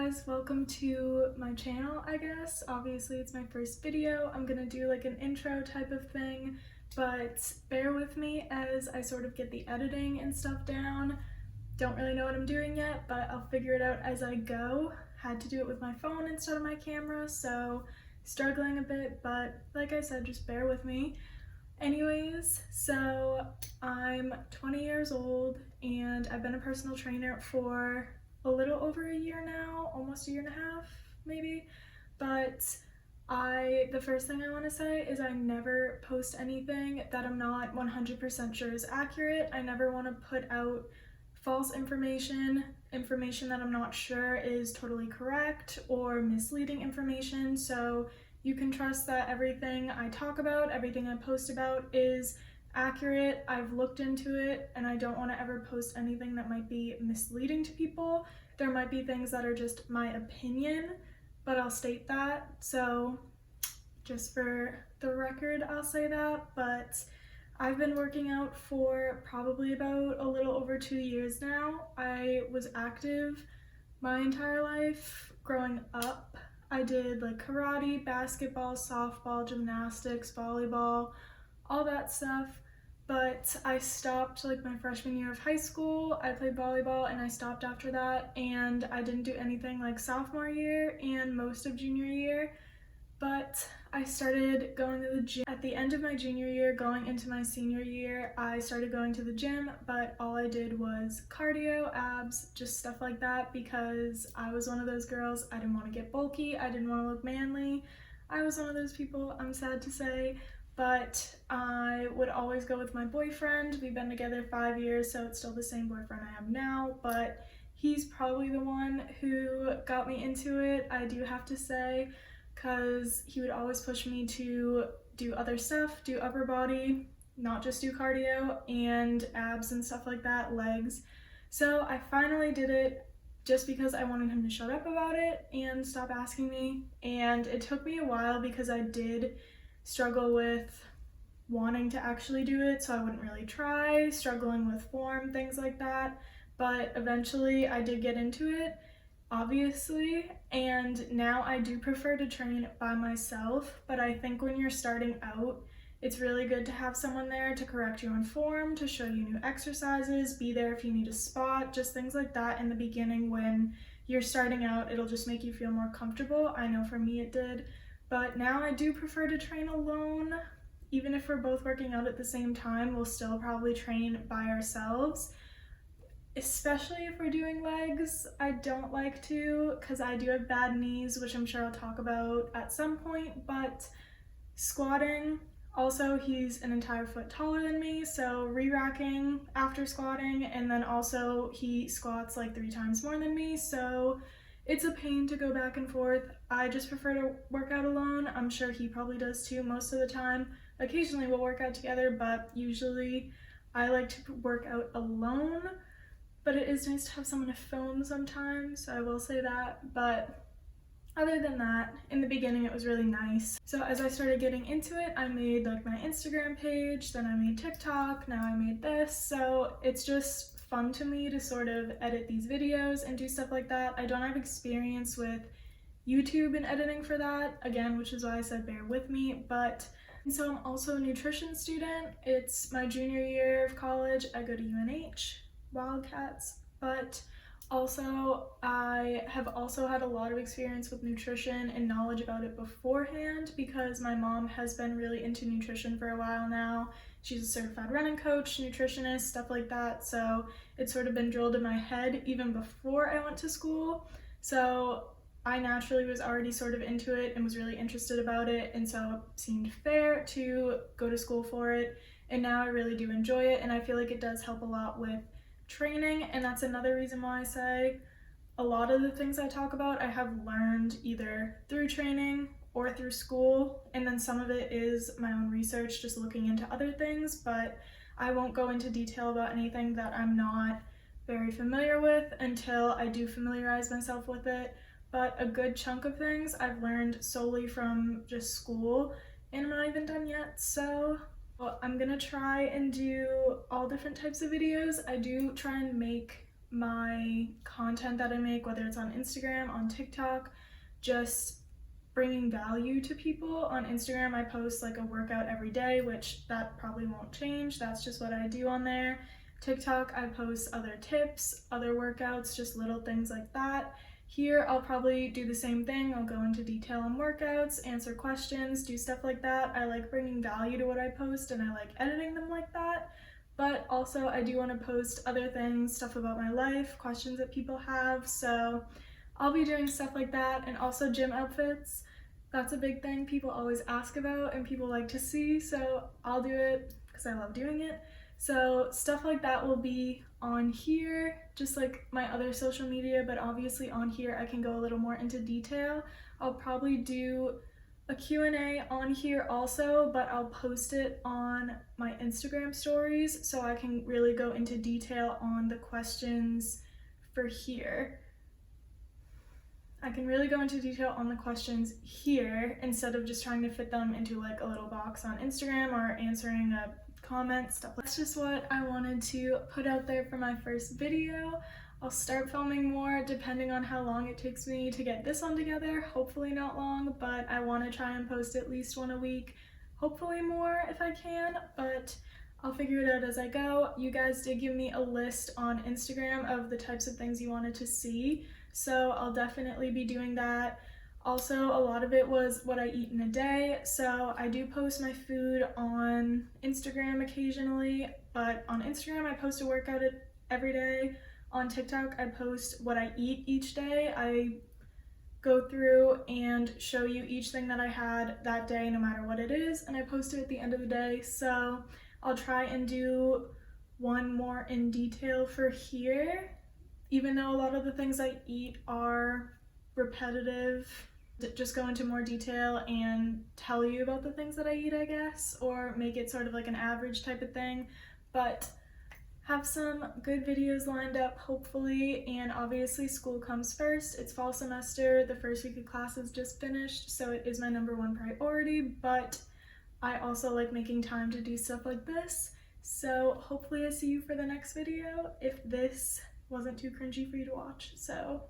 guys, welcome to my channel, I guess. Obviously it's my first video. I'm gonna do like an intro type of thing, but bear with me as I sort of get the editing and stuff down. Don't really know what I'm doing yet, but I'll figure it out as I go. Had to do it with my phone instead of my camera, so struggling a bit, but like I said, just bear with me. Anyways, so I'm 20 years old and I've been a personal trainer for a little over a year now, almost a year and a half maybe, but the first thing I want to say is I never post anything that I'm not 100% sure is accurate. I never want to put out false information that I'm not sure is totally correct, or misleading information, so you can trust that everything I talk about, everything I post about is accurate. I've looked into it and I don't want to ever post anything that might be misleading to people. There might be things that are just my opinion, but I'll state that. So just for the record, I'll say that. But I've been working out for probably about a little over 2 years now. I was active my entire life growing up. I did like karate, basketball, softball, gymnastics, volleyball, all that stuff. But I stopped like my freshman year of high school. I played volleyball and I stopped after that, and I didn't do anything like sophomore year and most of junior year. But I started going to the gym at the end of my junior year, going into my senior year. I started going to the gym, but all I did was cardio, abs, just stuff like that, because I was one of those girls. I didn't want to get bulky, I didn't want to look manly. I was one of those people, I'm sad to say, but I would always go with my boyfriend. We've been together 5 years, so it's still the same boyfriend I have now, but he's probably the one who got me into it, I do have to say, because he would always push me to do other stuff, do upper body, not just do cardio, and abs and stuff like that, legs. So I finally did it just because I wanted him to shut up about it and stop asking me. And it took me a while because I did struggle with wanting to actually do it, so I wouldn't really try, struggling with form, things like that. But eventually I did get into it, obviously, and now I do prefer to train by myself. But I think when you're starting out, it's really good to have someone there to correct you on form, to show you new exercises, be there if you need a spot, just things like that in the beginning. When you're starting out, it'll just make you feel more comfortable. I know for me it did. But now I do prefer to train alone. Even if we're both working out at the same time, we'll still probably train by ourselves. Especially if we're doing legs, I don't like to, because I do have bad knees, which I'm sure I'll talk about at some point. But squatting, also he's an entire foot taller than me, so re-racking after squatting, and then also he squats like 3 times more than me, so it's a pain to go back and forth. I just prefer to work out alone. I'm sure he probably does too most of the time. Occasionally we'll work out together, but usually I like to work out alone. But it is nice to have someone to film sometimes, so I will say that. But other than that, in the beginning it was really nice. So as I started getting into it, I made like my Instagram page, then I made TikTok, now I made this. So it's just fun to me to sort of edit these videos and do stuff like that. I don't have experience with YouTube and editing for that, again, which is why I said bear with me. But and so I'm also a nutrition student. It's my junior year of college. I go to UNH, Wildcats, but also I have also had a lot of experience with nutrition and knowledge about it beforehand, because my mom has been really into nutrition for a while now. She's a certified running coach, nutritionist, stuff like that, so it's sort of been drilled in my head even before I went to school. So I naturally was already sort of into it and was really interested about it, and so it seemed fair to go to school for it, and now I really do enjoy it, and I feel like it does help a lot with training. And that's another reason why I say a lot of the things I talk about I have learned either through training or through school, and then some of it is my own research, just looking into other things. But I won't go into detail about anything that I'm not very familiar with until I do familiarize myself with it. But a good chunk of things I've learned solely from just school, and I'm not even done yet. So well, I'm gonna try and do all different types of videos. I do try and make my content that I make, whether it's on Instagram, on TikTok, just bringing value to people. On Instagram, I post like a workout every day, which that probably won't change. That's just what I do on there. TikTok, I post other tips, other workouts, just little things like that. Here, I'll probably do the same thing. I'll go into detail on workouts, answer questions, do stuff like that. I like bringing value to what I post and I like editing them like that. But also, I do want to post other things, stuff about my life, questions that people have. So I'll be doing stuff like that, and also gym outfits. That's a big thing people always ask about and people like to see, so I'll do it because I love doing it. So stuff like that will be on here, just like my other social media, but obviously on here I can go a little more into detail. I'll probably do a Q&A on here also, but I'll post it on my Instagram stories so I can really go into detail on the questions for here. I can really go into detail on the questions here instead of just trying to fit them into like a little box on Instagram or answering a comment, stuff. That's just what I wanted to put out there for my first video. I'll start filming more depending on how long it takes me to get this one together. Hopefully not long, but I want to try and post at least one a week. Hopefully more if I can, but I'll figure it out as I go. You guys did give me a list on Instagram of the types of things you wanted to see, so I'll definitely be doing that. Also, a lot of it was what I eat in a day, so I do post my food on Instagram occasionally, but on Instagram I post a workout every day. On TikTok I post what I eat each day. I go through and show you each thing that I had that day, no matter what it is, and I post it at the end of the day. So I'll try and do one more in detail for here, even though a lot of the things I eat are repetitive. Just go into more detail and tell you about the things that I eat, I guess, or make it sort of like an average type of thing, but have some good videos lined up, hopefully. And obviously school comes first. It's fall semester, the first week of class is just finished, so it is my #1 priority, but I also like making time to do stuff like this. So hopefully I see you for the next video, if this wasn't too cringy for you to watch. So